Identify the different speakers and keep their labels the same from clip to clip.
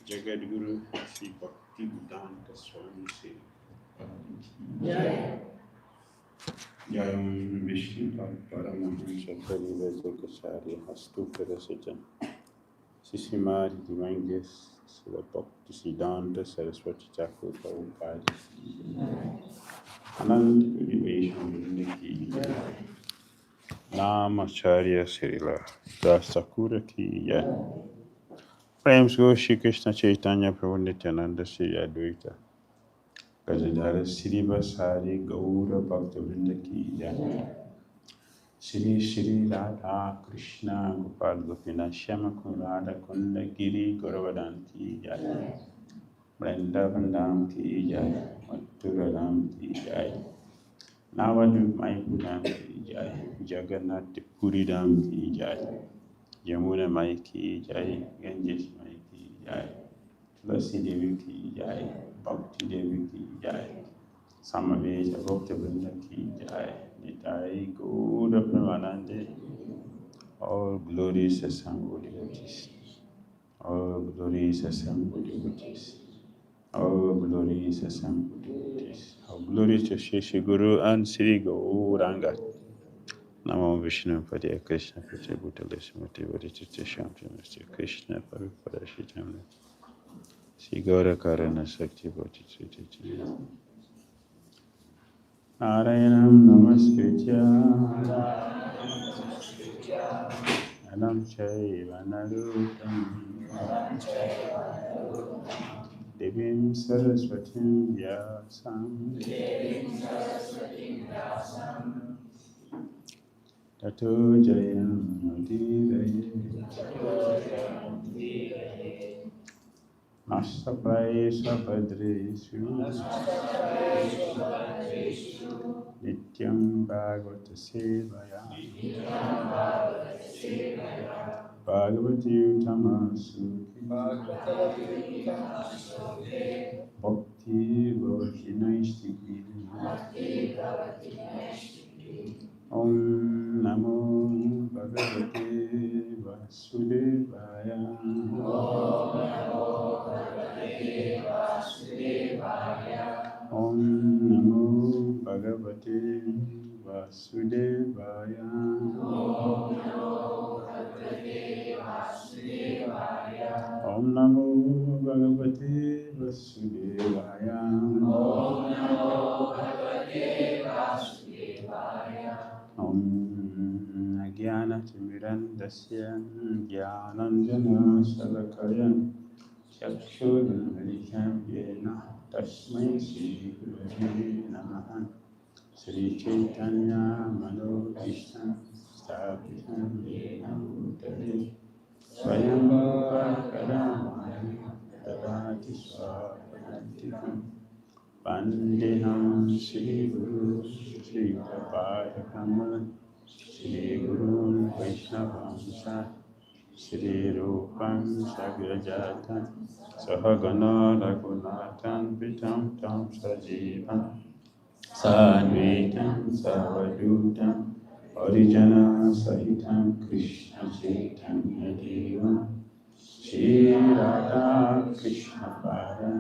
Speaker 1: Jagadguru Sri Bhakti Swami se Jayam Vishnu Paramahamsa Parivajokacharya Astuta Rasita Sishimari Divanges Sila Bhakti Siddhanta Saraswati Thakur Prabhupada Anand Purivesham ki Nam Acharya Srila Das Thakura ki Jai. Prayers go Shri Krishna Chaitanya Prabhu Nityananda Sri Advaita Gajadhara Sri Vasari Gaura Bhakta Vrinda ki Jai. Shri Shri Radha Krishna Gopal Gopinath Shyama Radha Kunda Giri Gauravadan ki Jai. Vrindavan Dham ki Jai. Mathura Dham ki Jai. Navadu Maikudam ki jai, Jagannath Puridam ki jai, Yamuna Mai ki jai, Ganges Mai ki jai, Tulasi Devi ki jai, Bhakti Devi ki jai, Samaveta Bhakta Vrinda ki jai, Nitai Gaura Premanande, all glories assembled devotees, all glories assembled devotees, all glories assembled devotees, all glories to Shri Guru and Sri Gauranga. Namo Vishnu Padaya Krishna Padaya Bhutale Srimati Varitita Shamti Krishna Pavipada Shitamna Sri Gaura Karana Sakti Bhutiti Narayanam Namaskritya Anam Chaiva Naruttam Devim Saraswatim Vyasam Tato Jayam Udiraye Nastapai Sabhadreshu Nityam Bhagavata Sevaya Bhagavati Uttamasu Bhakti Vajinaishtiki Om Namo Bhagavate Vasudevaya Om Namo Bhagavate Vasudevaya Om Namo Bhagavate Vasudevaya Om Jnana Timirandasya Jnananjana Salakaya Chakshurunmilitam Yena Tasmai Shri Gurave Namaha Sri Chaitanya Manobhishtam Sthapitam Yena Bhutale Swayambhava Karamaya Tadati Swapadantikam Vandeham Shri Guru Shri Prabhakamalam Shri Guru Vaishnavamsa Shri Rupam Sagrajatan Sahagana Raghunathan Vitam Tam Sajivam Sadvaitam Savadutam Harijana Sahitam Krishna Chaitanya Devam Shri Radha Krishna Param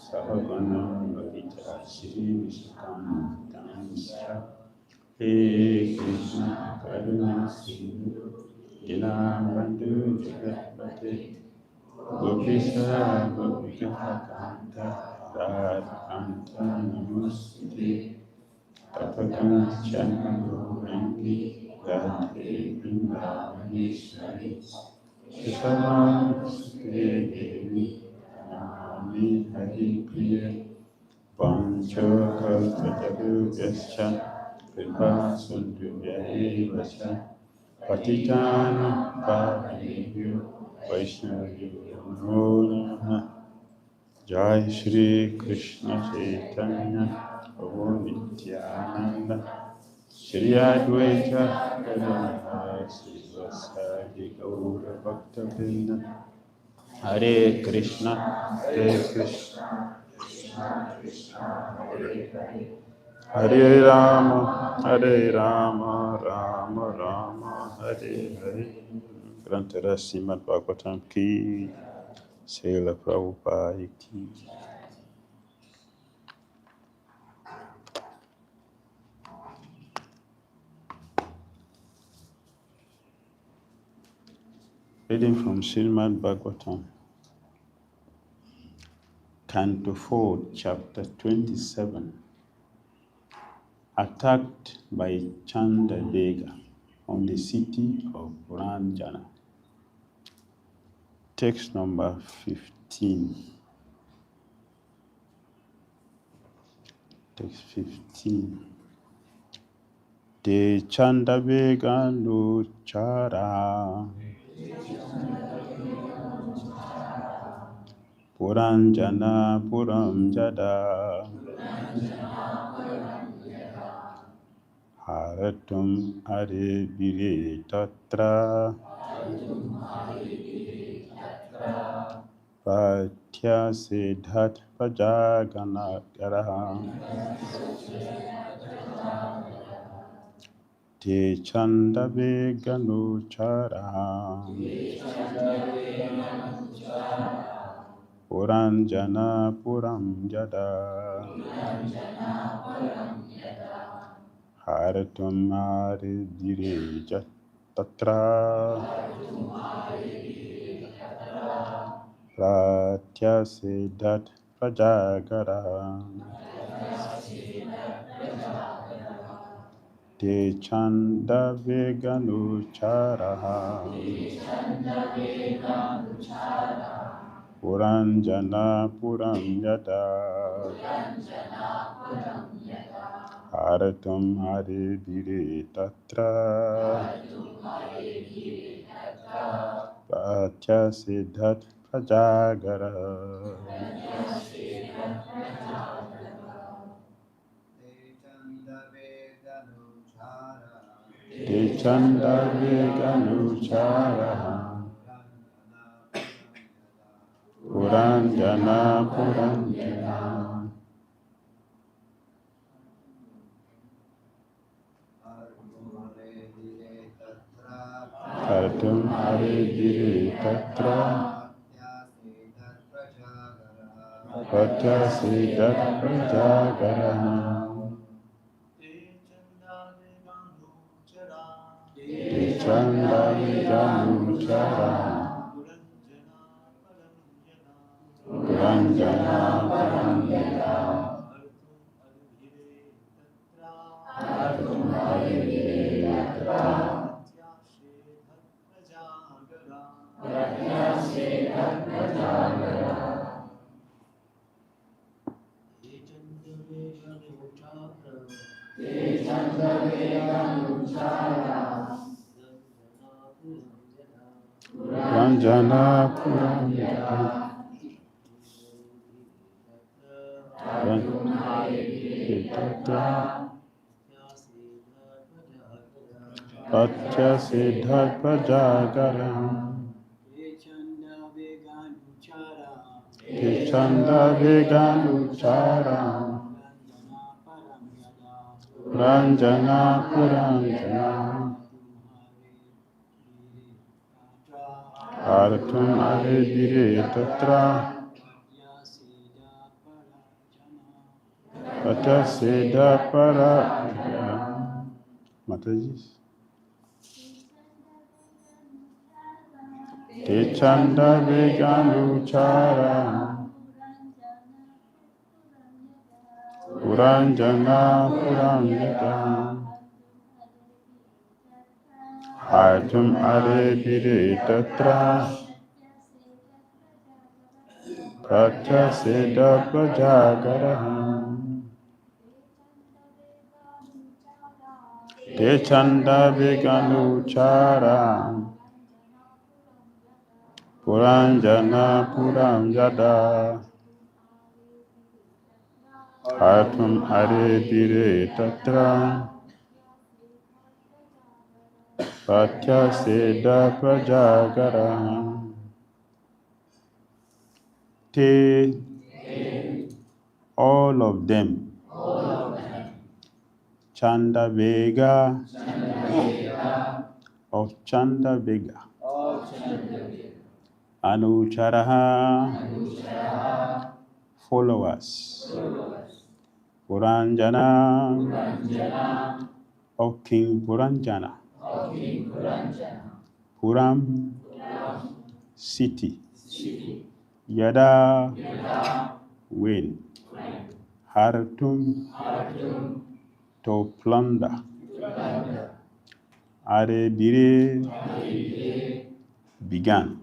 Speaker 1: Sahagana Lalita Shri Vishakam Tamsa He Krishna Karuna Sindhu Dinabandhu Jagatpate Gopisa Gopika Kanta Radhanta Namaste Tapakam Chandu Rangi Radhe Vrindavaneshwari Kesavam Sute Devi Namami Hari Priya Vancho Kalpataru Yascha Kripa Sundhu Vyayevascha Patitana Pavanebhyo Vaishnavyo Namo Namaha Jai Shri Krishna Chaitanya Prabhu Nityananda Shri Advaita Gadadhara Srivasadi Gaura Bhakta Vrinda Hare Krishna Hare Rama Rama Rama Hare Hare. Grantara Srimad Bhagavatam ki, Srila Prabhupada ki. Reading from Srimad Bhagavatam, Canto 4, Chapter 27. Attacked by Chandavega on the city of Ranjana. Text number 15. Text 15. De Chandavega Nuchara Puranjana Puram Jada haratum aribire tatra pratyasiddhat prajaganagaraha te chandave ganucharaha puranjana puram yada haratum aribire tatra pratyasiddhat prajagaraha te chandave ganucharaha puranjana puram yada haratum aribire tatra pratyasiddhat prajagaraha te chandave ganucharaha puranjana puram yada haratum aribire tatra pratyasiddhat prajagaraha te chandave ganucharaha puranjana puram yada haratum aribire tatra pratyasiddhat prajagaraha te chandave ganucharaha puranjana puram yada haratum aribire tatra pratyasiddhat prajagaraha te chandave ganucharaha puranjana puram yada haratum aribire tatra pratyasiddhat prajagaraha. Mataji. te chandave ganucharaha puranjana puram yada haratum aribire tatra pratyasiddhat prajagaraha te chandave ganucharaha puranjana puram yada haratum aribire tatra pratyasiddhat prajagaraha te all of them Chandavega of Chandavega Anucharaha followers Puranjana of King Puranjana Puram city Yada when Haratum to plunder Arebire began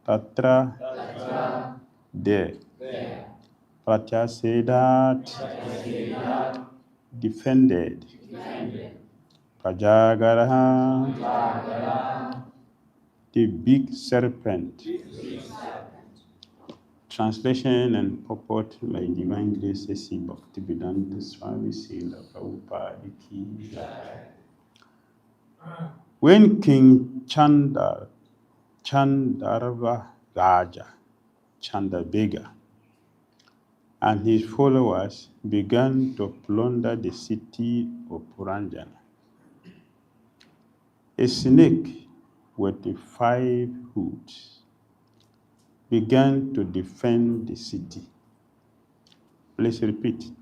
Speaker 1: Tatra there Pratyasiddhat defended Prajagaraha the big serpent Translation and purport by Divine Grace A.C. Bhakti BDDSwami Srila Prabhupada Ki Jai. When King Chandarva Raja Chandabega and his followers began to plunder the city of Puranjana, a snake with the 5 hoods began to defend the city. Please repeat.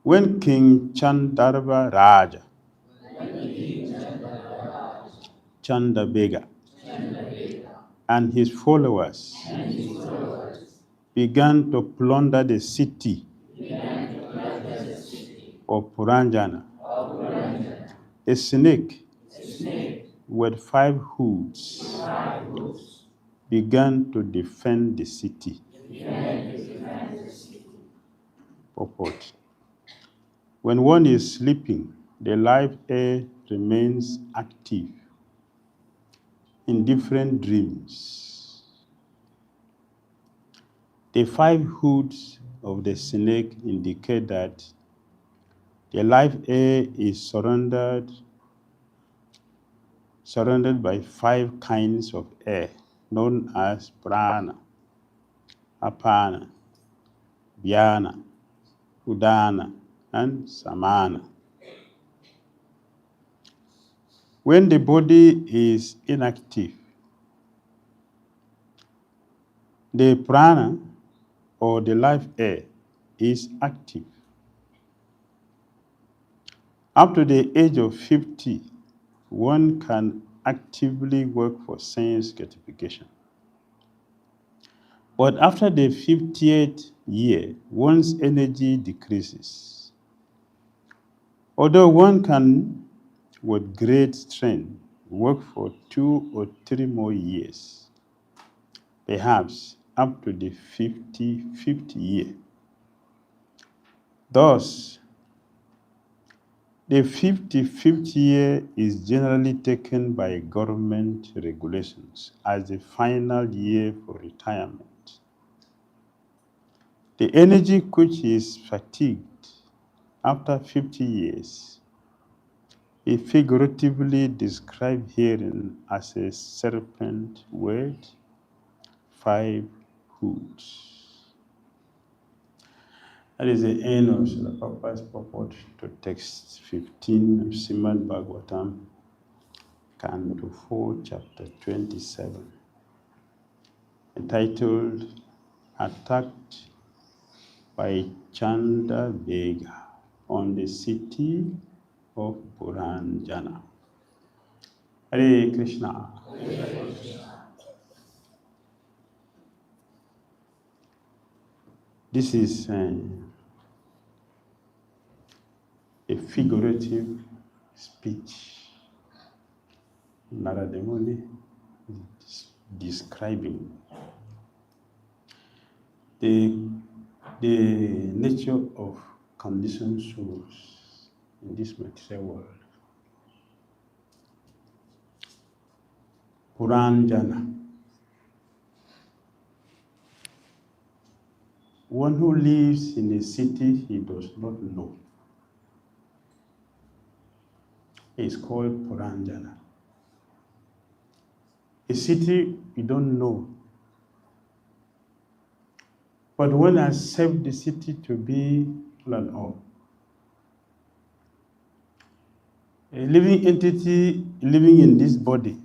Speaker 1: When King Chandarva Raja Chandabega and his followers began to plunder the city of Puranjana, a snake with 5 hoods began to defend the city. Purport. When one is sleeping, the life air remains active in different dreams. The 5 hoods of the snake indicate that the life air is surrounded by 5 kinds of air known as prana, apana, vyana, udana, and samana. When the body is inactive, the prana or the life air is active. Up to the age of 50, one can actively work for sense gratification. But after the 50th year, one's energy decreases. Although one can, with great strength, work for 2 or 3 more years, perhaps up to the 55th year. Thus, the 55th year is generally taken by government regulations as the final year for retirement. The energy which is fatigued after 50 years is figuratively described herein as a serpent with 5 hoods. That is the end of Srila Prabhupada's purport to text 15 of Srimad Bhagavatam, Canto 4, Chapter 27, entitled Attacked by Chandabega on the city of Puranjana. Hare Krishna. Hare Krishna. This is a figurative speech. Narada Muni is describing the nature of conditioned souls in this material world. Puranjana. One who lives in a city he does not know is called Puranjana. A city you don't know, but one accepts the city to be all and all. A living entity living in this body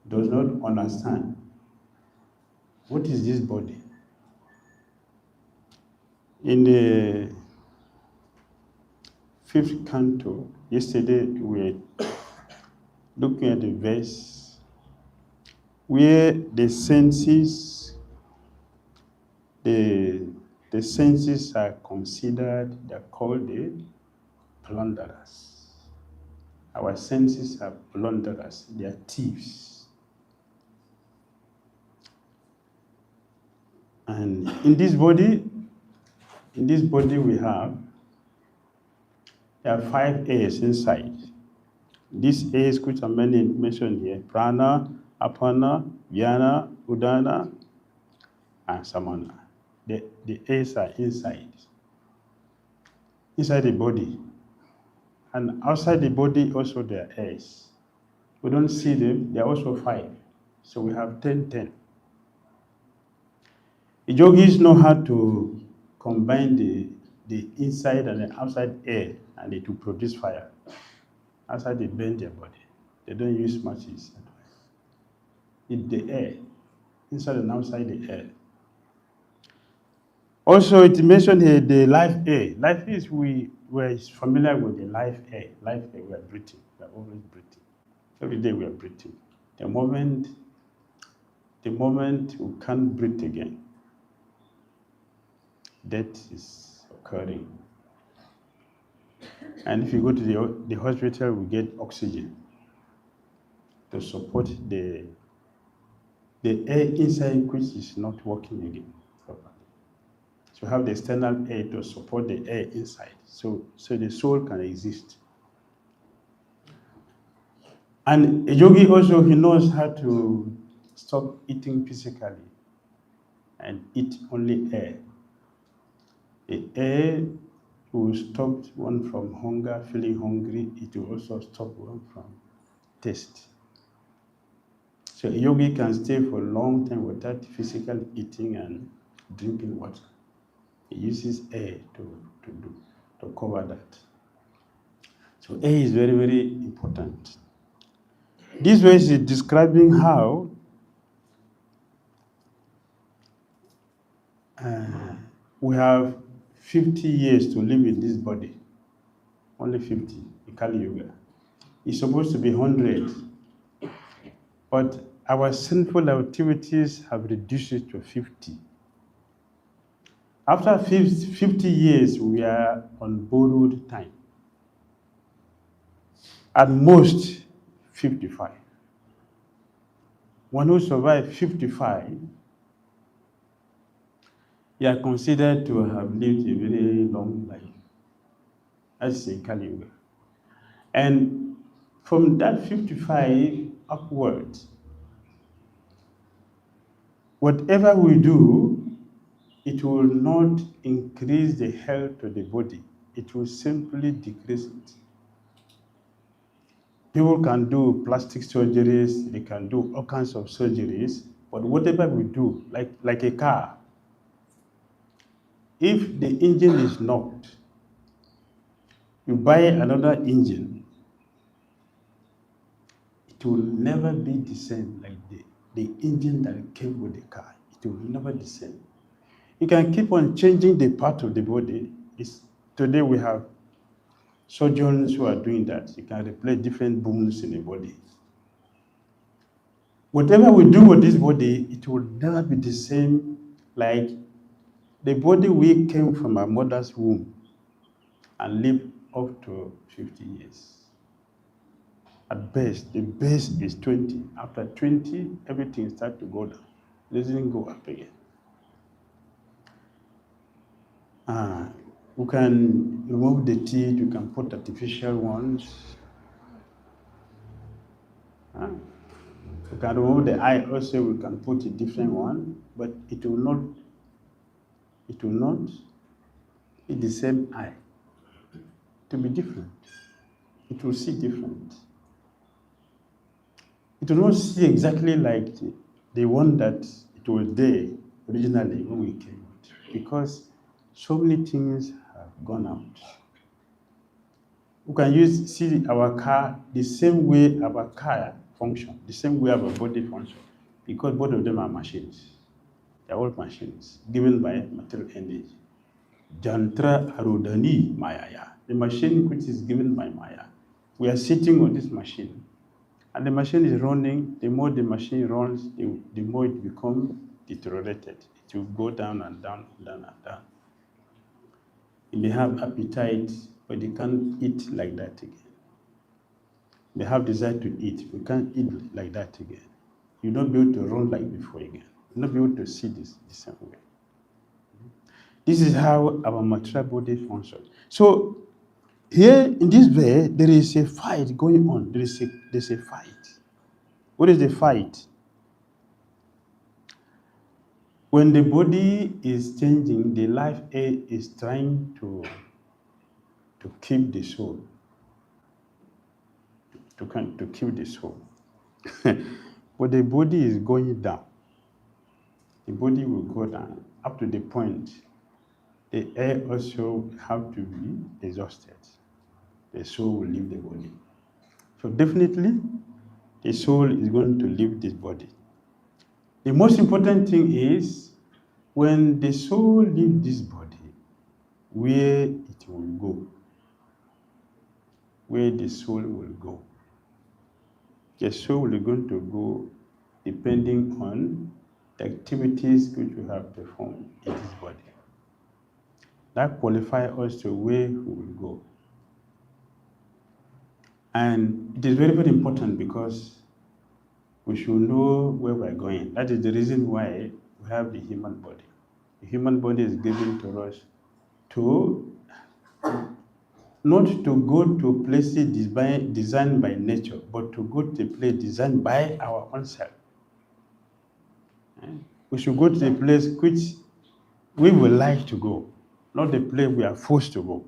Speaker 1: does not understand what is this body. In the 5th canto, yesterday we were looking at the verse where the senses are considered, they're called the plunderers. Our senses are plunderers, they are thieves. And in this body we have, there are 5 airs inside. These airs which are mentioned here, prana, apana, vyana, udana, and samana. The airs are inside the body. And outside the body also there are airs. We don't see them, there are also 5. So we have 10. The yogis know how to combine the inside and the outside air, and they to produce fire. Outside they burn their body. They don't use matches. It's the air, inside and outside the air. Also, it mentioned here the life air. Life is we're familiar with the life air. Life air, we are breathing. We are always breathing. Every day we are breathing. The moment we can't breathe again, death is occurring. And if you go to the hospital, we get oxygen to support the air inside, which is not working again properly. So have the external air to support the air inside, so the soul can exist. And a yogi also, he knows how to stop eating physically and eat only air. The air will stop one from hunger, feeling hungry. It will also stop one from taste. So a yogi can stay for a long time without physically eating and drinking water. He uses air to cover that. So air is very, very important. This verse is describing how we have 50 years to live in this body. Only 50, in Kali Yuga. It's supposed to be 100. But our sinful activities have reduced it to 50. After 50 years, we are on borrowed time. At most, 55. One who survived 55, they are considered to have lived a very long life. That's in Kali Yuga. And from that 55 upwards, whatever we do, it will not increase the health of the body. It will simply decrease it. People can do plastic surgeries, they can do all kinds of surgeries, but whatever we do, like a car, if the engine is knocked, you buy another engine, it will never be the same like the engine that came with the car. It will never be the same. You can keep on changing the part of the body. Today we have surgeons who are doing that. You can replace different bones in the body. Whatever we do with this body, it will never be the same like the body we came from our mother's womb and lived up to 50 years. At best, the best is 20. After 20, everything starts to go down. It doesn't go up again. You can remove the teeth, you can put artificial ones. You can remove the eye also, we can put a different one, but it will not be the same eye. It will be different. It will see different. It will not see exactly like the one that it was there originally when we came out, because so many things have gone out. We can see our car the same way our car function, the same way our body function, because both of them are machines. They're all machines given by material energy. Jantra Arudani Mayaya, the machine which is given by Maya. We are sitting on this machine, and the machine is running. The more the machine runs, the more it becomes deteriorated. It will go down and down, down and down. You may have appetite, but you can't eat like that again. You may have desire to eat, but you can't eat like that again. You'll not be able to run like before again. You'll not be able to see this the same way. This is how our material body functions. So here in this way, there is a fight going on. There's a fight. What is the fight? When the body is changing, the life air is trying to keep the soul, to keep the soul. But the body is going down. The body will go down up to the point the air also have to be exhausted. The soul will leave the body. So definitely, the soul is going to leave this body. The most important thing is when the soul leaves this body, where it will go, where the soul will go. The soul is going to go depending on the activities which we have performed in this body. That qualifies us to where we will go. And it is very, very important because we should know where we're going. That is the reason why we have the human body. The human body is given to us to not to go to places designed by nature, but to go to a place designed by our own self. We should go to the place which we would like to go, not the place we are forced to go.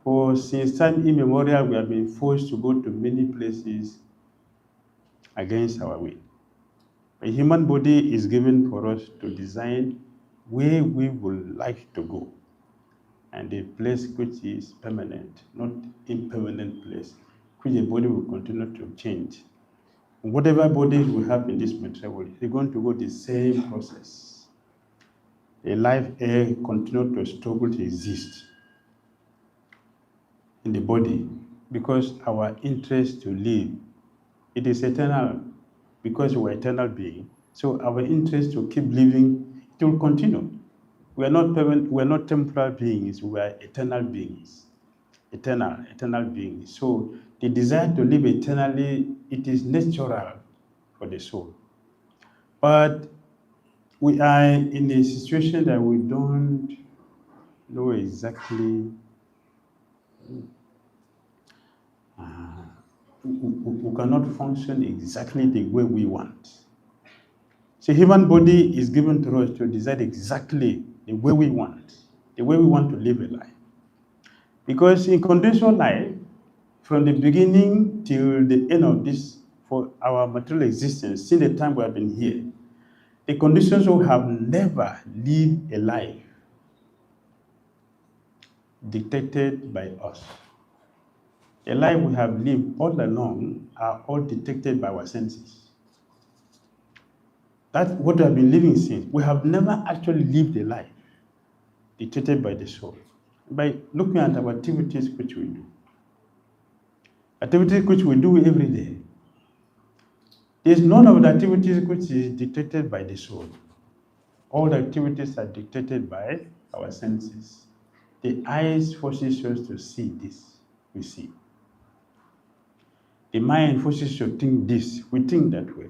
Speaker 1: For since time immemorial, we have been forced to go to many places against our will. A human body is given for us to design where we would like to go, and a place which is permanent, not impermanent place, which the body will continue to change. Whatever bodies we have in this material world, they're going to go the same process. A life air continue to struggle to exist in the body because our interest to live, it is eternal because we're eternal being. So our interest to keep living, it will continue. We are not permanent, we are not temporal beings, we are eternal beings. Eternal beings. So the desire to live eternally, it is natural for the soul. But we are in a situation that we don't know exactly, we cannot function exactly the way we want. So human body is given to us to decide exactly the way we want to live a life. Because in conditional life, from the beginning till the end of this, for our material existence, since the time we have been here, the conditions we have never lived a life dictated by us. The life we have lived all along are all dictated by our senses. That's what we have been living since. We have never actually lived a life dictated by the soul. By looking at our activities which we do. Activities which we do every day. There's none of the activities which is dictated by the soul. All the activities are dictated by our senses. The eyes forces us to see this, we see. The mind forces us to think this, we think that way.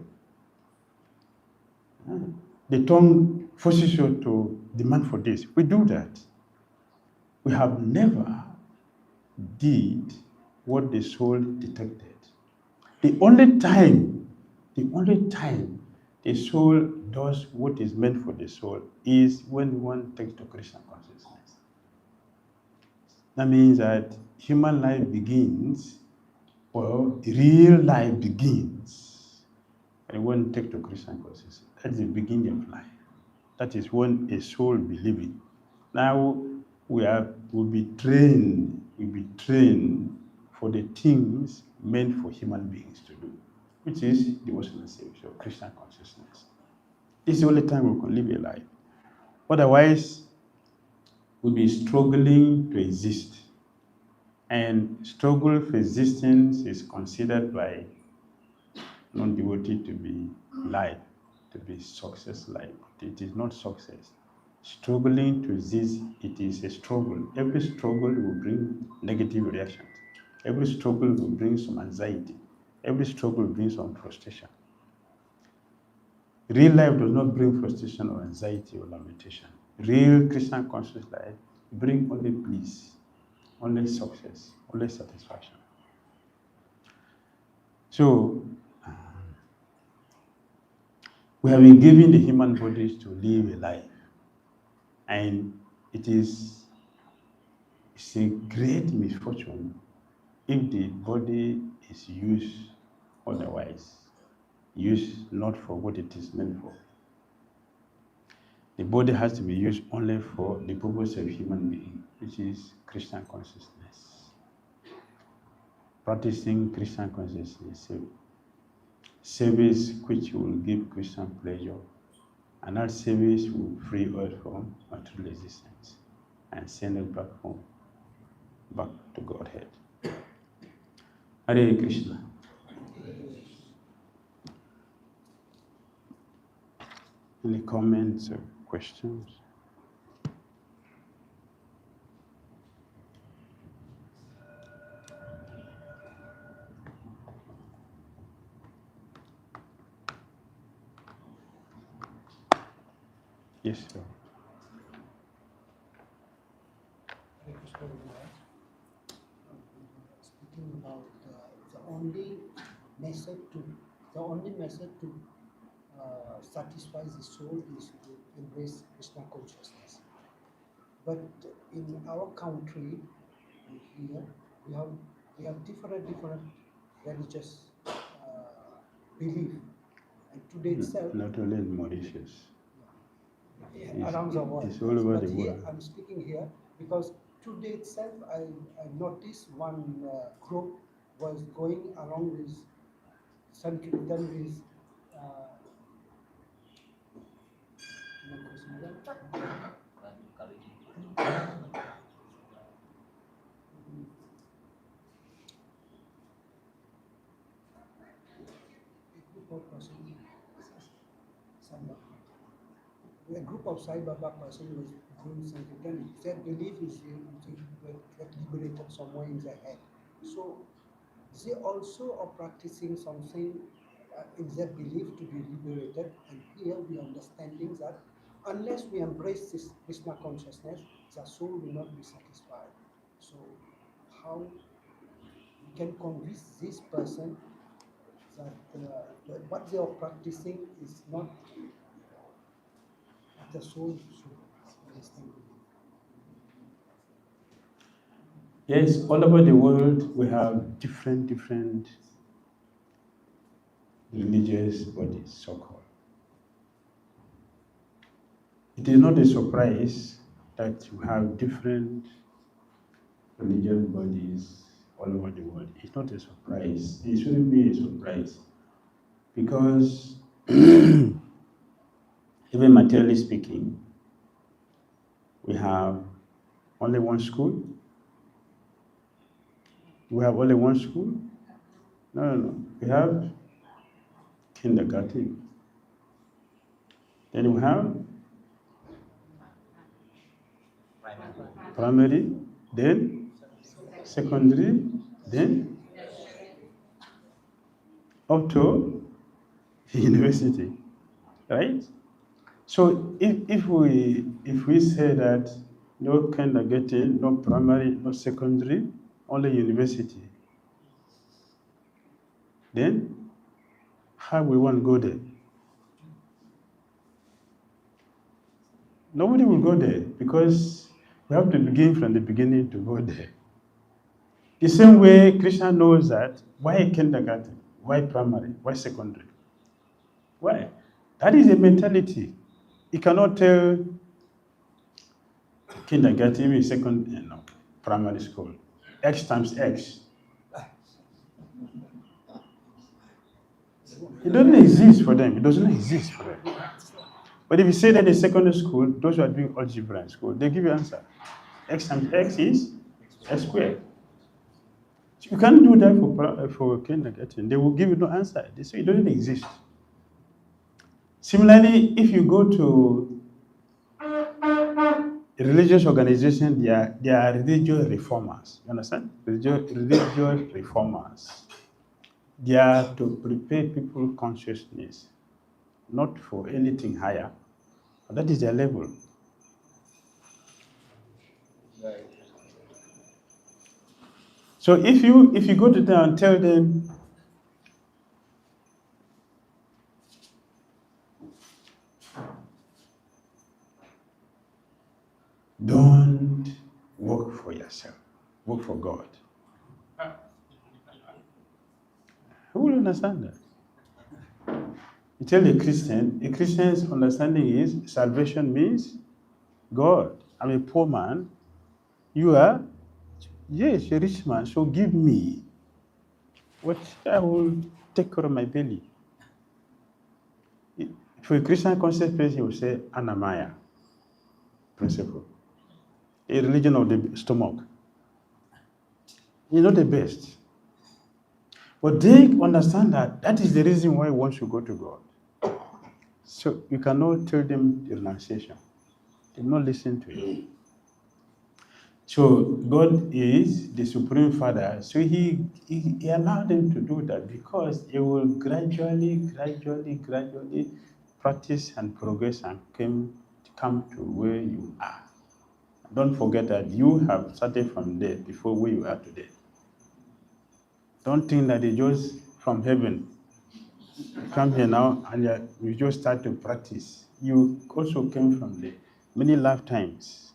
Speaker 1: The tongue forces you to demand for this, we do that. We have never did what the soul detected. The only time the soul does what is meant for the soul is when one takes to Krishna consciousness. That means that human life begins, well, real life begins when one takes to Krishna consciousness. That's the beginning of life. That is when a soul will be living. Now we'll be trained for the things meant for human beings to do, which is devotional service or Krishna consciousness. This is the only time we can live a life. Otherwise, we'll be struggling to exist. And struggle for existence is considered by non-devotee to be life, to be success life. It is not success. Struggling to exist, it is a struggle. Every struggle will bring negative reactions. Every struggle will bring some anxiety. Every struggle will bring some frustration. Real life does not bring frustration or anxiety or lamentation. Real Christian conscious life brings only bliss, only success, only satisfaction. So, We have been given the human bodies to live a life, and it's a great misfortune if the body is used otherwise, used not for what it is meant for. The body has to be used only for the purpose of human being, which is Christian consciousness. Practicing Christian consciousness, service which will give Christian pleasure, and that service will free us from material existence and send us back to Godhead. Hare Krishna. Any comments or questions? Yes, sir.
Speaker 2: Speaking about the only method to satisfy the soul is to embrace Krishna consciousness. But in our country, here we have different religious belief, and today itself,
Speaker 1: not only in Mauritius,
Speaker 2: around the world.
Speaker 1: It's all over
Speaker 2: but
Speaker 1: the
Speaker 2: here,
Speaker 1: world.
Speaker 2: I'm speaking here because today itself I noticed one group was going along with Sankirtan with a group of Sai Baba person was doing Sankirtan. Their belief is get liberated somewhere in their head. So they also are practicing something in their belief to be liberated. And here we are understanding that unless we embrace this Krishna consciousness, the soul will not be satisfied. So how we can convince this person that what they are practicing is not the soul should understand.
Speaker 1: Yes, all over the world we have different religious bodies, so-called. It is not a surprise that you have different religious bodies all over the world. It's not a surprise. It shouldn't be a surprise because even materially speaking, we have only one school. We have only one school? No. We have kindergarten. Then we have primary, then secondary, then up to university, right? So if we say that no kindergarten, no primary, no secondary, only university, then how we want to go there? Nobody will go there because we have to begin from the beginning to go there. The same way Krishna knows that, why kindergarten? Why primary? Why secondary? Why? That is a mentality. You cannot tell kindergarten is primary school. X times X. It doesn't exist for them. It doesn't exist for them. But if you say that in secondary school, those who are doing algebra in school, they give you answer. X times X is X squared. So you can't do that for kindergarten. They will give you no answer. They say it doesn't exist. Similarly, if you go to a religious organization, they are religious reformers. You understand? Religious reformers. They are to prepare people's consciousness, not for anything higher. But that is their level.
Speaker 3: Right.
Speaker 1: So if you go to them and tell them yourself. Work for God. Who will understand that? You tell a Christian's understanding is salvation means God. I'm a poor man. You are, yes, a rich man. So give me what I will take care of my belly. For a Christian concept person, he will say anamaya principle. A religion of the stomach. It's not the best. But they understand that that is the reason why one should go to God. So you cannot tell them the renunciation. They will not listen to you. So God is the Supreme Father. So he allowed them to do that because He will gradually practice and progress and come to where you are. Don't forget that you have started from there before where you are today. Don't think that it's just from heaven. You come here now and you just start to practice. You also came from there many lifetimes.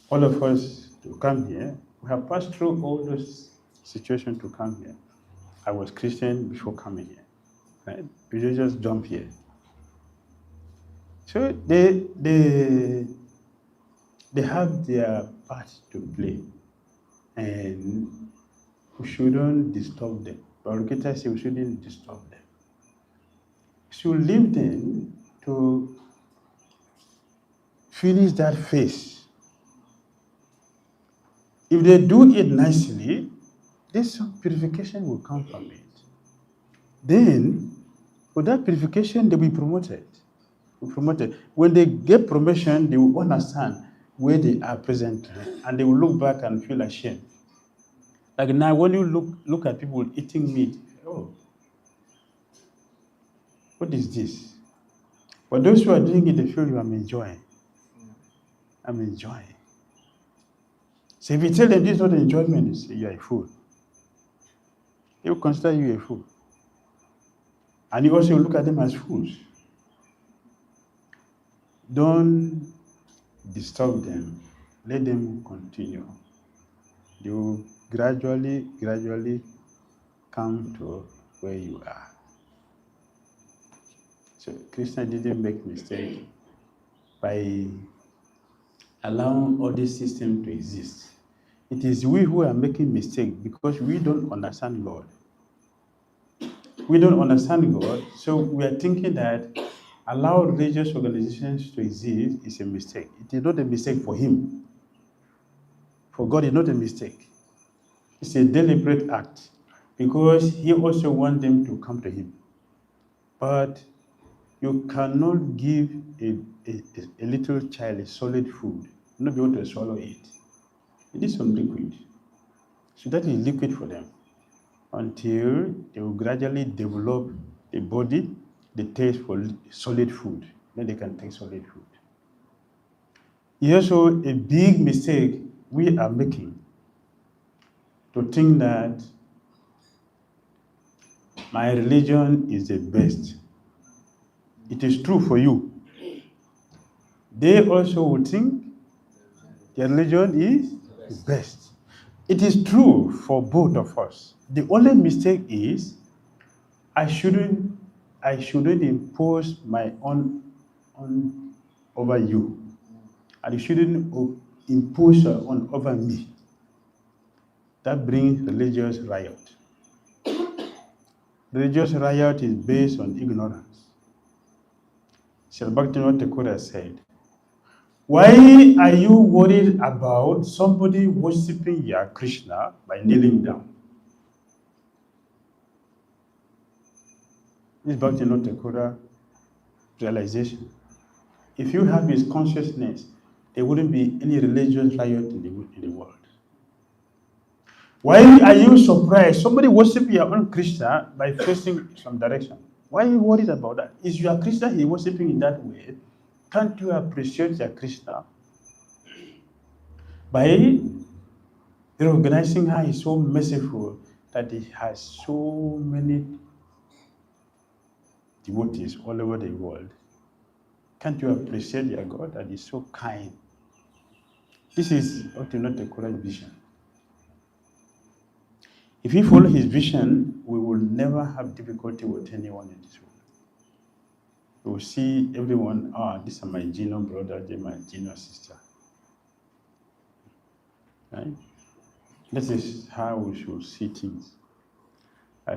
Speaker 1: All of us to come here, we have passed through all those situations to come here. I was Christian before coming here. Right? We just jump here. So they have their part to play. And we shouldn't disturb them. But Rukita says we shouldn't disturb them. We should leave them to finish that phase. If they do it nicely, this purification will come from it. Then, with that purification, they'll be promoted. When they get promotion, they will understand where they are presently, and they will look back and feel ashamed. Like now, when you look at people eating meat, oh, what is this? But those who are doing it, they feel you are enjoying. I'm enjoying. So if you tell them this is not enjoyment, they say you are a fool. They will consider you a fool. And you also look at them as fools. Don't disturb them. Let them continue. They will gradually come to where you are. So Krishna didn't make mistake by allowing all this system to exist. It is we who are making mistake because we don't understand God. We don't understand God, so we are thinking that allow religious organizations to exist is a mistake. It is not a mistake for Him. For God, it's not a mistake. It's a deliberate act because He also wants them to come to Him. But you cannot give a little child a solid food, not be able to swallow it. It needs some liquid. So that is liquid for them until they will gradually develop the body, the taste for solid food. Then they can take solid food. It's also a big mistake we are making to think that my religion is the best. It is true for you. They also would think their religion is the best. It is true for both of us. The only mistake is I shouldn't impose my own over you, and you shouldn't impose your own over me. That brings religious riot. Religious riot is based on ignorance. Sri Bhakti said, why are you worried about somebody worshipping your Krishna by kneeling down? This is Bhakti realization. If you have his consciousness, there wouldn't be any religious riot in the world. Why are you surprised? Somebody worshiping your own Krishna by facing some direction. Why are you worried about that? Is your Krishna he worshiping in that way? Can't you appreciate your Krishna by recognizing how he's so merciful that he has so many devotees all over the world? Can't you appreciate your God that is so kind? This is not a correct vision. If we follow his vision, we will never have difficulty with anyone in this world. We will see everyone, these are my junior brother, they're my junior sister. Right? This is how we should see things.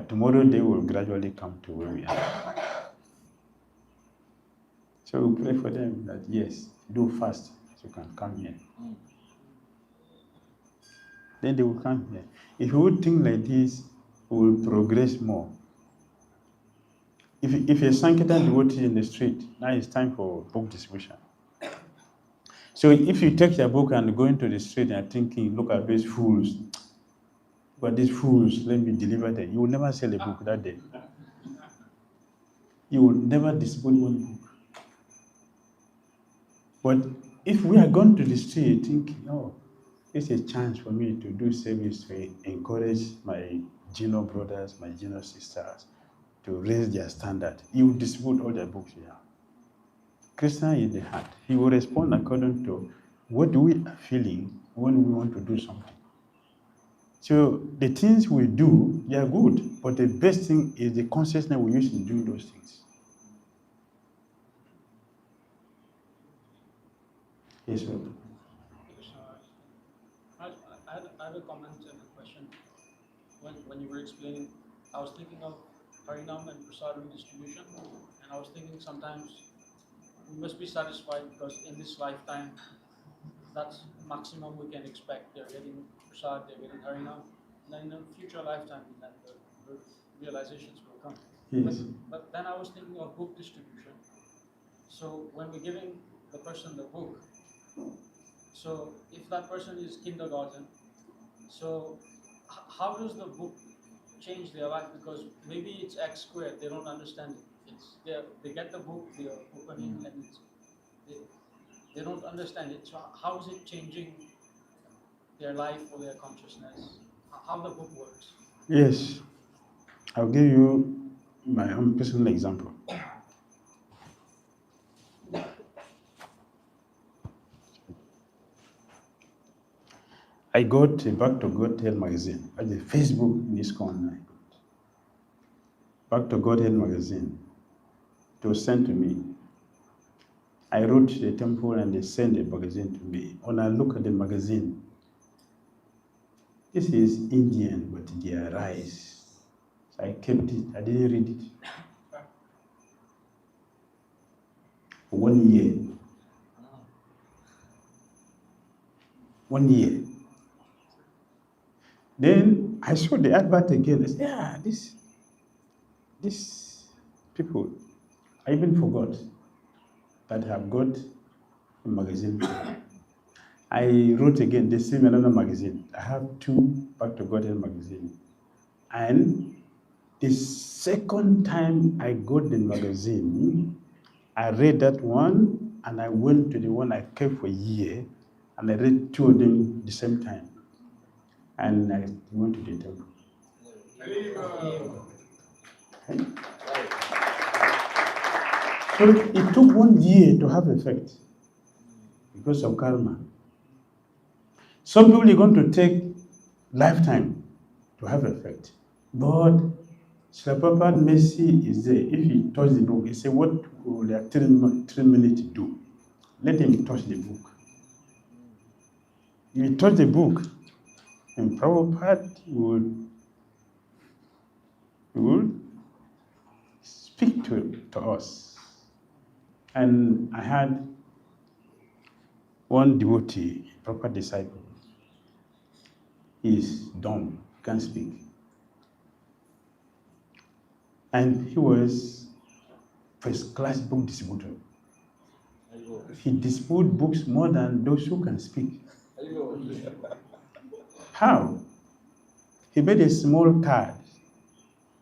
Speaker 1: Tomorrow they will gradually come to where we are. So we pray for them that yes, do fast so you can come here. Then they will come here. If we would think like this, we will progress more. If a Sankirtan devotee in the street, now it's time for book distribution. So if you take your book and go into the street and thinking, look at these fools, but these fools, let me deliver them. You will never sell a book that day. You will never distribute one book. But if we are going to the street thinking, it's a chance for me to do service to encourage my junior brothers, my junior sisters, to raise their standard, you will distribute all their books here. Krishna is the heart. He will respond according to what we are feeling when we want to do something. So the things we do, they are good, but the best thing is the consciousness we use in doing those things. Yes, sir.
Speaker 3: I have a comment and a question. When you were explaining, I was thinking of Harinam and Prasadam distribution, and I was thinking sometimes we must be satisfied because in this lifetime, that's maximum we can expect. They're getting Prasad, they're getting Harinam, and then in a future lifetime, then the realizations will come.
Speaker 1: Yes.
Speaker 3: But then I was thinking of book distribution. So when we're giving the person the book, so if that person is kindergarten, so how does the book change their life? Because maybe it's X squared, they don't understand it. They get the book, they're opening, and they don't understand it. So how is it changing their life or their consciousness? How the book works?
Speaker 1: Yes. I'll give you my own personal example. I got a Back to Godhead magazine at the Facebook in this corner. Back to Godhead magazine. It was sent to me. I wrote to the temple and they sent the magazine to me. When I look at the magazine, this is Indian, but they are rice. So I kept it. I didn't read it. For 1 year. 1 year. Then I saw the advert again. I said, these people, I even forgot that have got a magazine. I wrote again, they sent me another magazine. I have 2 Back to Godhead magazine. And the second time I got the magazine, I read that one and I went to the one I kept for a year and I read 2 of them the same time. And I went to the temple. So it took 1 year to have effect because of karma. Some people are going to take lifetime to have effect. But Srila Prabhupada's mercy is there. If he touch the book, he said, what will their 3 minutes do? Let him touch the book. If he touch the book, and Prabhupada would speak to us. And I had one devotee, proper disciple. He is dumb, can't speak. And he was first-class book distributor. He distributed books more than those who can speak. How? He made a small card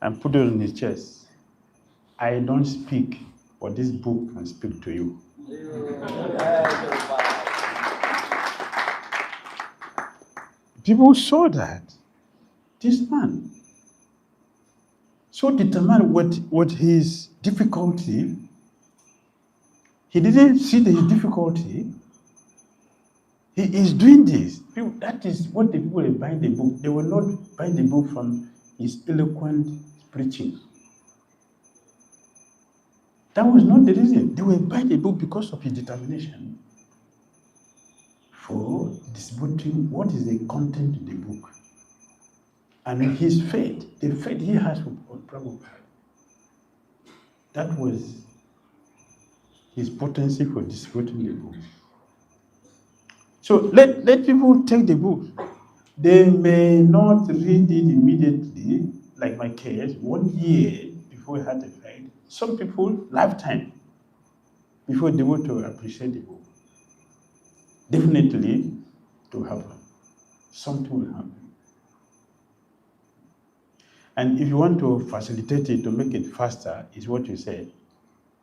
Speaker 1: and put it on his chest. I don't speak, but this book can speak to you. People saw that. This man so determined what his difficulty. He didn't see his difficulty. He is doing this. That is what the people are buying the book. They will not buy the book from his eloquent preaching. That was not the reason. They will buy the book because of his determination for distributing what is the content of the book. And his faith, the faith he has for Prabhupada, that was his potency for distributing the book. So let people take the book. They may not read it immediately, like my case, 1 year before I had the faith. Some people, lifetime, before they were to appreciate the book. Definitely to happen. Something will happen. And if you want to facilitate it, to make it faster, is what you said.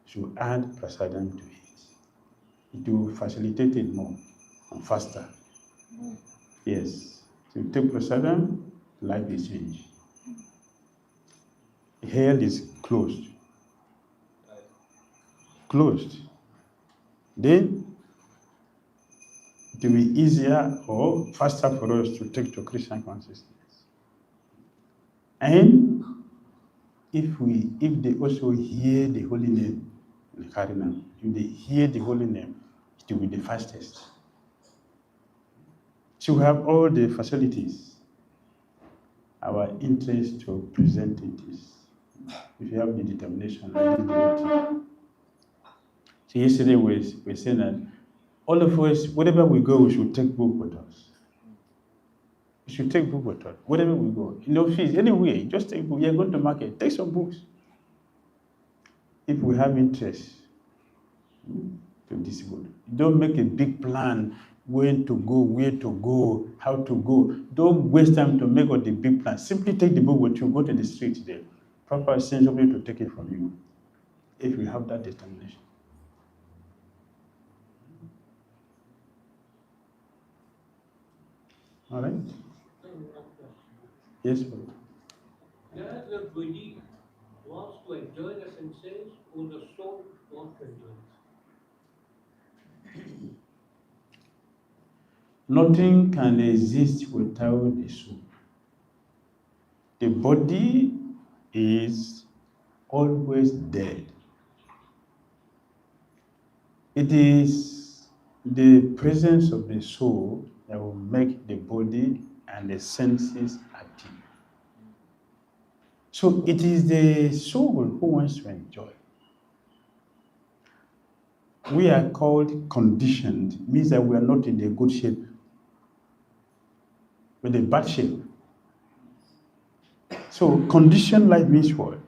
Speaker 1: You add prasadam to it. It will facilitate it more and faster. Yes. So you take prasadam, life is changed. Hell is closed. Closed. Then it will be easier or faster for us to take to Krishna consciousness. And if they also hear the holy name, if they hear the holy name, it will be the fastest. So we have all the facilities. Our interest to present it is, if you have the determination, so yesterday we said that all of us, wherever we go, we should take book with us. We should take book with us. Wherever we go, in the office, anywhere, just take book. You're going to market, take some books. If we have interest to this good, don't make a big plan when to go, where to go, how to go. Don't waste time to make all the big plans. Simply take the book with you, go to the street there. Proper send somebody to take it from you. If you have that determination. All right? Yes, sir.
Speaker 4: Does the body wants to enjoy the senses or the soul wants to enjoy it?
Speaker 1: Nothing can exist without the soul. The body is always dead. It is the presence of the soul that will make the body and the senses active. So it is the soul who wants to enjoy. We are called conditioned, means that we are not in a good shape, with a bad shape. So conditioned life means what?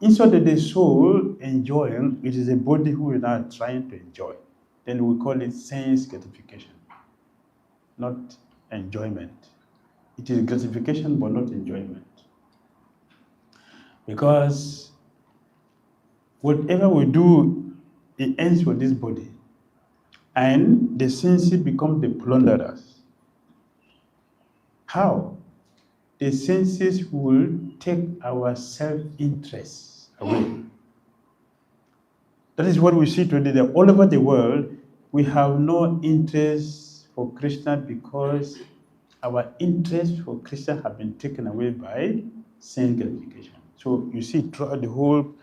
Speaker 1: Instead of the soul enjoying, it is the body who is now trying to enjoy. Then we call it sense gratification, not enjoyment. It is gratification but not enjoyment. Because whatever we do, it ends with this body. And the senses become the plunderers. How? The senses will take our self-interest away. That is what we see today, that all over the world, we have no interest for Krishna because our interest for Krishna have been taken away by sense gratification. So you see throughout the whole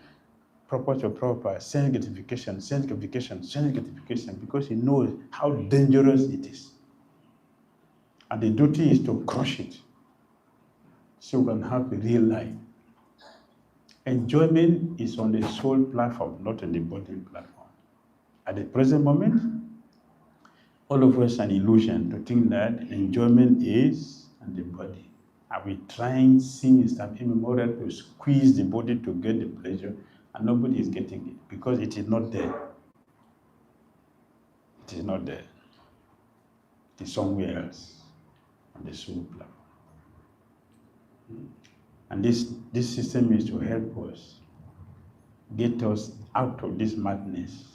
Speaker 1: purpose of Prabhupada, sense gratification, sense gratification, sense gratification, because he knows how dangerous it is. And the duty is to crush it so we can have a real life. Enjoyment is on the soul platform, not on the body platform. At the present moment, all of us an illusion to think that enjoyment is on the body. Are we trying since time immemorial to squeeze the body to get the pleasure, and nobody is getting it because it is not there. It is not there. It is somewhere else on the soul platform. And this system is to help us, get us out of this madness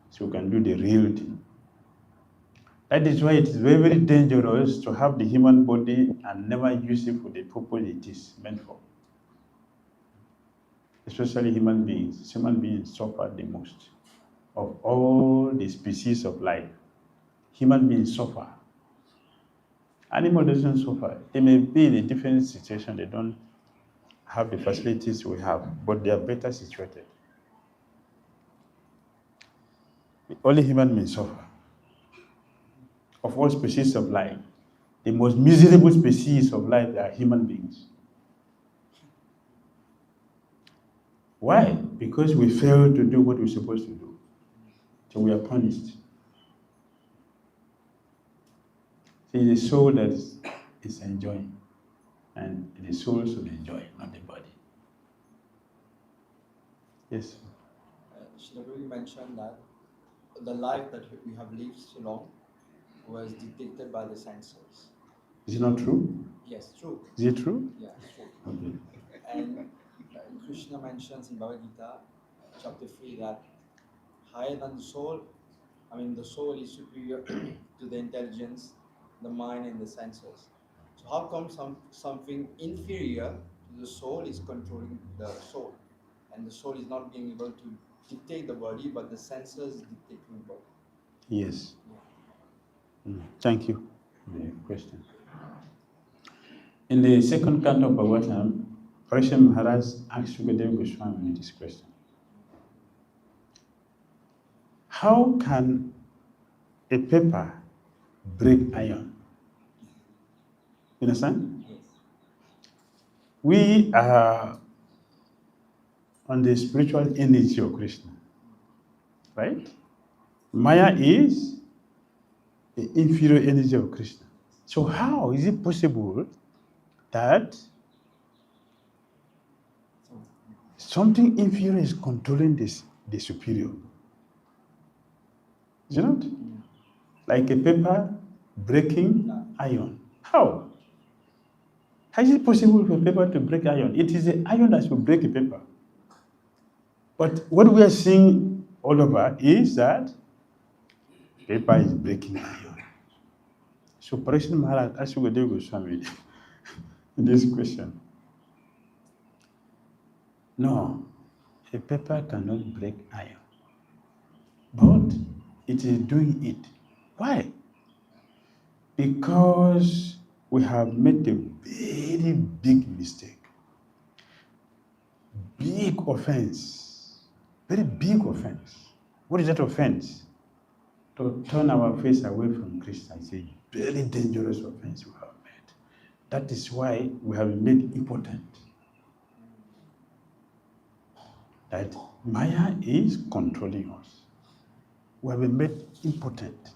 Speaker 1: so we can do the real thing. That is why it is very, very dangerous to have the human body and never use it for the purpose it is meant for. Especially human beings. Human beings suffer the most. Of all the species of life, human beings suffer Animal doesn't suffer. They may be in a different situation. They don't have the facilities we have, but they are better situated. Only human beings suffer. Of all species of life, the most miserable species of life are human beings. Why? Because we fail to do what we're supposed to do. So we are punished. See, the soul that is enjoying, and the soul should enjoy, not the body. Yes.
Speaker 5: Shri mentioned that the life that we have lived so long was dictated by the senses.
Speaker 1: Is it not true?
Speaker 5: Yes, true.
Speaker 1: Is it true?
Speaker 5: Yeah, it's true.
Speaker 1: Okay.
Speaker 5: And Krishna mentions in Bhagavad Gita, chapter 3, that higher than the soul, the soul is superior to the intelligence, the mind, and the senses. So how come something inferior to the soul is controlling the soul? And the soul is not being able to dictate the body, but the senses dictating the body.
Speaker 1: Yes. Thank you for the question. In the second canto of Bhagavatam, Parashar Maharaj asked Deva-Guhyaṁ this question. How can a paper break iron? You understand?
Speaker 5: Yes.
Speaker 1: We are on the spiritual energy of Krishna, right? Maya is the inferior energy of Krishna. So how is it possible that something inferior is controlling the superior? Is it not? Like a paper breaking iron. How? How is it possible for a paper to break iron? It is the iron that will break a paper. But what we are seeing all over is that paper is breaking iron. So Parashar Maharaj asked Deva-Guhyaṁ this question. No, a paper cannot break iron. But it is doing it. Why? Because we have made a very big mistake. Big offense. Very big offense. What is that offense? To turn our face away from Krishna is a very dangerous offense we have made. That is why we have been made impotent. That Maya is controlling us. We have been made impotent.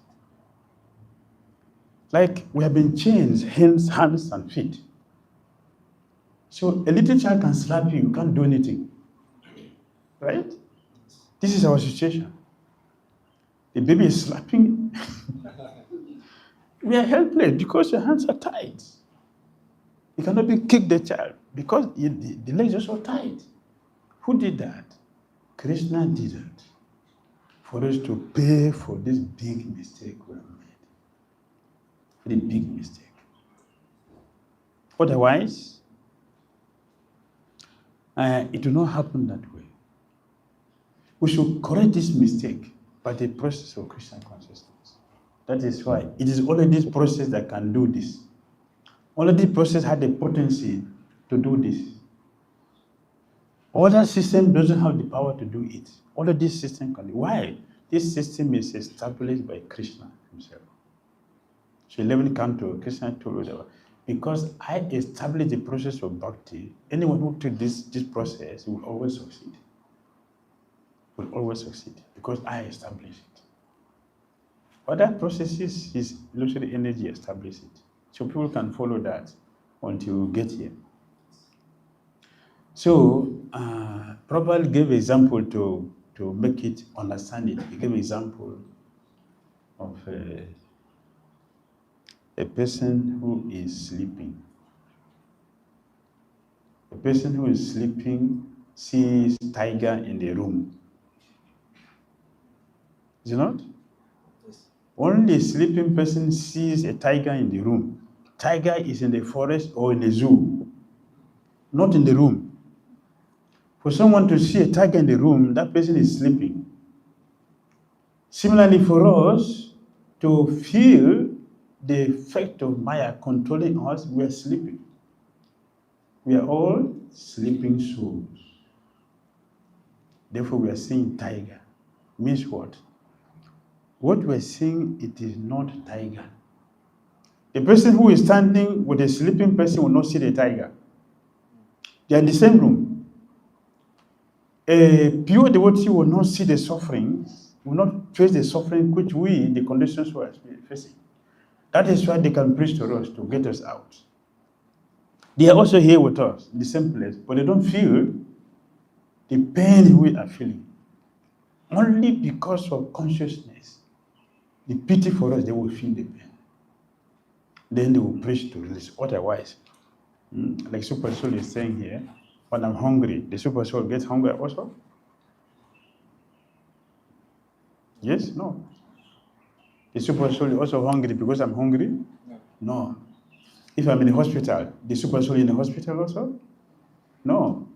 Speaker 1: Like we have been chained, hands and feet. So a little child can slap you, you can't do anything. Right? This is our situation. The baby is slapping. We are helpless because your hands are tied. You cannot be kick the child because the legs are so tight. Who did that? Krishna did it for us to pay for this big mistake we have made. For the big mistake. Otherwise, it will not happen that way. We should correct this mistake by the process of Krishna consciousness. That is why it is only this process that can do this. Only this process had the potency to do this. Other system doesn't have the power to do it. Only this system can do it. Why? This system is established by Krishna himself. So 11 canto, Krishna told us, because I established the process of bhakti, anyone who took this process will always succeed. Will always succeed because I established it. Other processes is illusory energy establish it. So people can follow that until we get here. So Prabhupada gave example to make it understand it. He gave example of a person who is sleeping. A person who is sleeping sees tiger in the room. Is it not?
Speaker 5: Yes.
Speaker 1: Only a sleeping person sees a tiger in the room. Tiger is in the forest or in the zoo, not in the room. For someone to see a tiger in the room, that person is sleeping. Similarly, for us to feel the effect of Maya controlling us, we are sleeping. We are all sleeping souls. Therefore, we are seeing tiger. Means what? What we are seeing, it is not tiger. The person who is standing with a sleeping person will not see the tiger. They are in the same room. A pure devotee will not see the suffering, will not face the suffering which we, the conditions we are facing. That is why they can preach to us to get us out. They are also here with us in the same place, but they don't feel the pain we are feeling. Only because of consciousness, the pity for us, they will feel the pain. Then they will preach to release. Otherwise, like Super Soul is saying here, when I'm hungry, the Super Soul gets hungry also? Yes? No. The Super Soul is also hungry because I'm hungry? No. If I'm in the hospital, the Super Soul in the hospital also? No.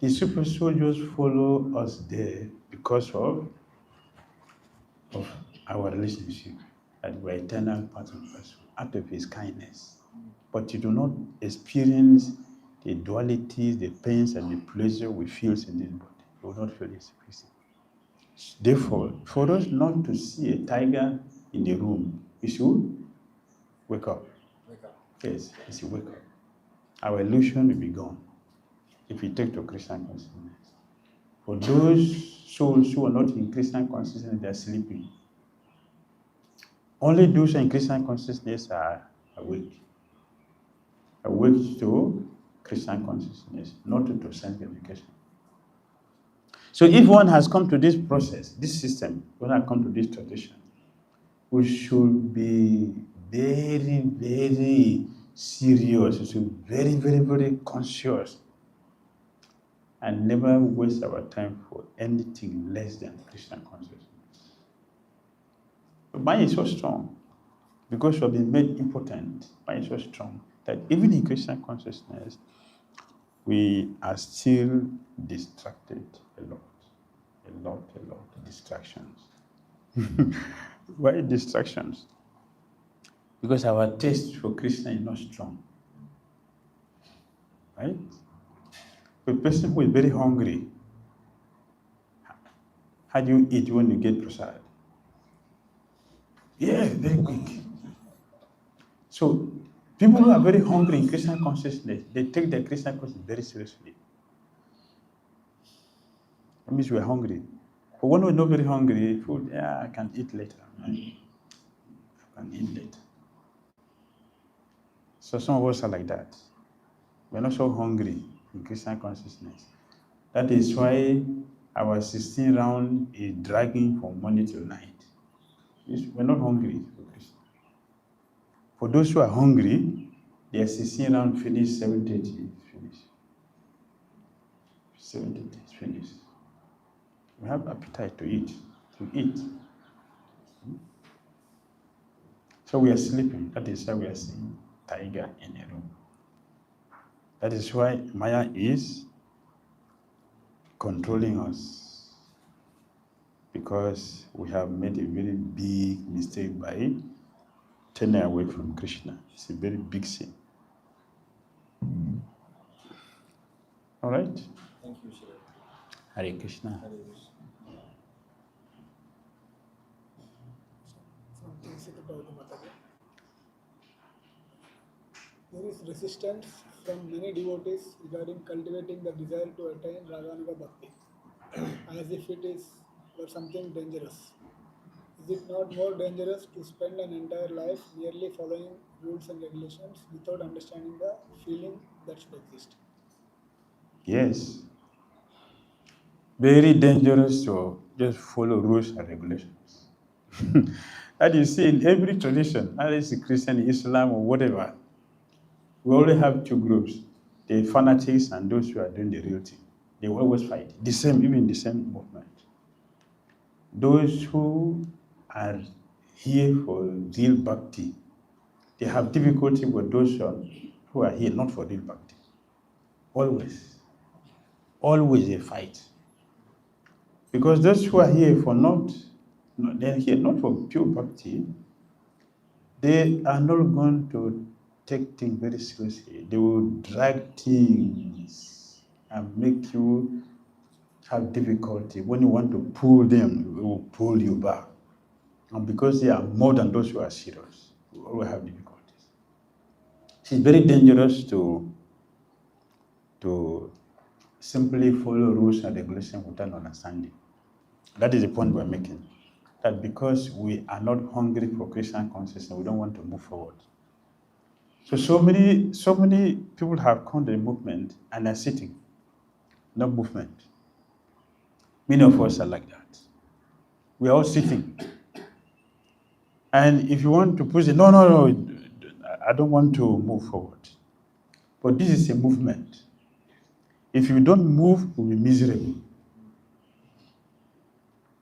Speaker 1: The Super Soul just follow us there because of our relationship, that we're eternal part of us, out of his kindness. But you do not experience the dualities, the pains, and the pleasure we feel in this body. You will not feel it. Therefore, for us not to see a tiger in the room, we should wake up.
Speaker 5: Wake up.
Speaker 1: Yes, we should wake up. Our illusion will be gone if we take to Christian consciousness. For those souls who are not in Christian consciousness, they are sleeping. Only those in Christian consciousness are awake. Awake to Christian consciousness, not to sense gratification. So if one has come to this process, this system, one has come to this tradition, we should be very, very serious, we should be very, very, very conscious, and never waste our time for anything less than Christian consciousness. But mind is so strong, because we have been made impotent. Mind is so strong that even in Christian consciousness, we are still distracted a lot. Distractions. Why distractions? Because our taste for Krishna is not strong. Right? A person who is very hungry, how do you eat when you get prasad? Yeah, very quick. So, people who are very hungry in Krishna consciousness, they take their Krishna consciousness very seriously. That means we are hungry. But when we're not very hungry, food, I can eat later. I can eat later. So some of us are like that. We're not so hungry in Krishna consciousnness. That is why our 16 round is dragging from morning till night. We're not hungry for Krishna. For those who are hungry, their 16 round finish 7:30, finish. 7:30 is finished. We have appetite to eat. So we are sleeping. That is why we are seeing tiger in a room. That is why Maya is controlling us, because we have made a very big mistake by turning away from Krishna. It's a very big sin. All right?
Speaker 5: Thank you, Shri.
Speaker 1: Hare Krishna.
Speaker 5: Hare Krishna.
Speaker 6: There is resistance from many devotees regarding cultivating the desire to attain Raganuga Bhakti, as if it is or something dangerous. Is it not more dangerous to spend an entire life merely following rules and regulations without understanding the feeling that should exist?
Speaker 1: Yes. Very dangerous to just follow rules and regulations. That you see in every tradition, either it's Christian, Islam, or whatever, we only have two groups, the fanatics and those who are doing the real thing. They will always fight. Even the same movement. Those who are here for real bhakti, they have difficulty with those who are here not for real bhakti. Always a fight. Because those who are here for they're here not for pure bhakti, they are not going to take things very seriously. They will drag things and make you have difficulty. When you want to pull them, it will pull you back. And because they are more than those who are serious, you always have difficulties. It's very dangerous to simply follow rules and regulations without understanding. That is the point we're making. That because we are not hungry for Christian consciousness, we don't want to move forward. So many people have come to the movement and are sitting, no movement. Many of us are like that. We are all sitting. And if you want to push it, no, I don't want to move forward. But this is a movement. If you don't move, you'll be miserable.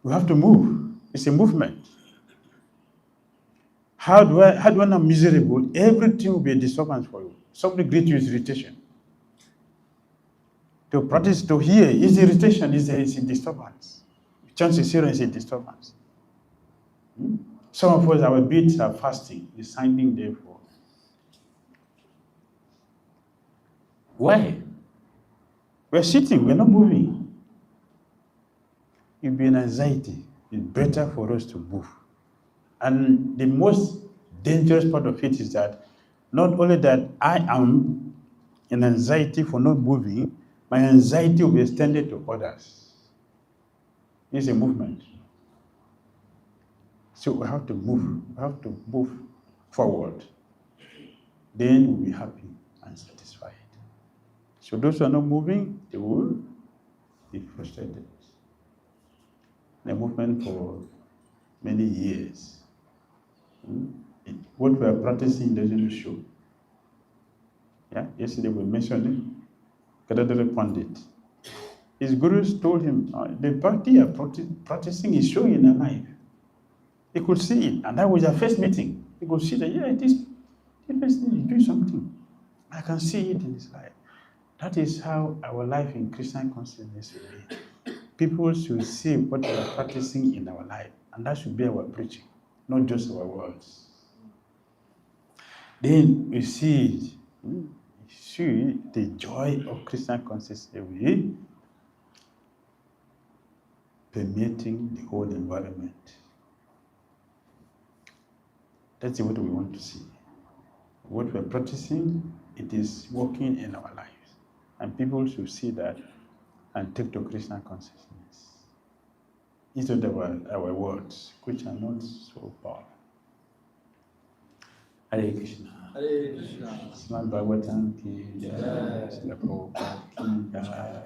Speaker 1: You have to move. It's a movement. How do I not miserable? Everything will be a disturbance for you. Somebody greet you is irritation. To practice, to hear is irritation, is a disturbance. Chances here is a disturbance. Some of us, our beats are fasting, is signing therefore. Why? We're sitting, we're not moving. It'll be an anxiety. It's better for us to move. And the most dangerous part of it is that not only that I am in anxiety for not moving, my anxiety will be extended to others. It's a movement. So we have to move. We have to move forward. Then we'll be happy and satisfied. So those who are not moving, they will be frustrated. The movement for many years. What we are practicing doesn't show. Yeah, yesterday we mentioned it. Kadadara Pandit. His gurus told him, the Bhakti you are practicing is showing in their life. He could see it, and that was their first meeting. He could see that, this person is doing something. I can see it in his life. That is how our life in Christian consciousness should be. People should see what we are practicing in our life, and that should be our preaching, not just our words. Then we see the joy of Christian consciousness every permeating the whole environment. That's what we want to see. What we're practicing, it is working in our lives. And people should see that and take to Christian consciousness. Instead of our words, which are not so powerful. Hare Krishna.
Speaker 5: Hare Krishna.
Speaker 1: Srimad Bhagavatam ki jai. Srila Prabhupada ki jai.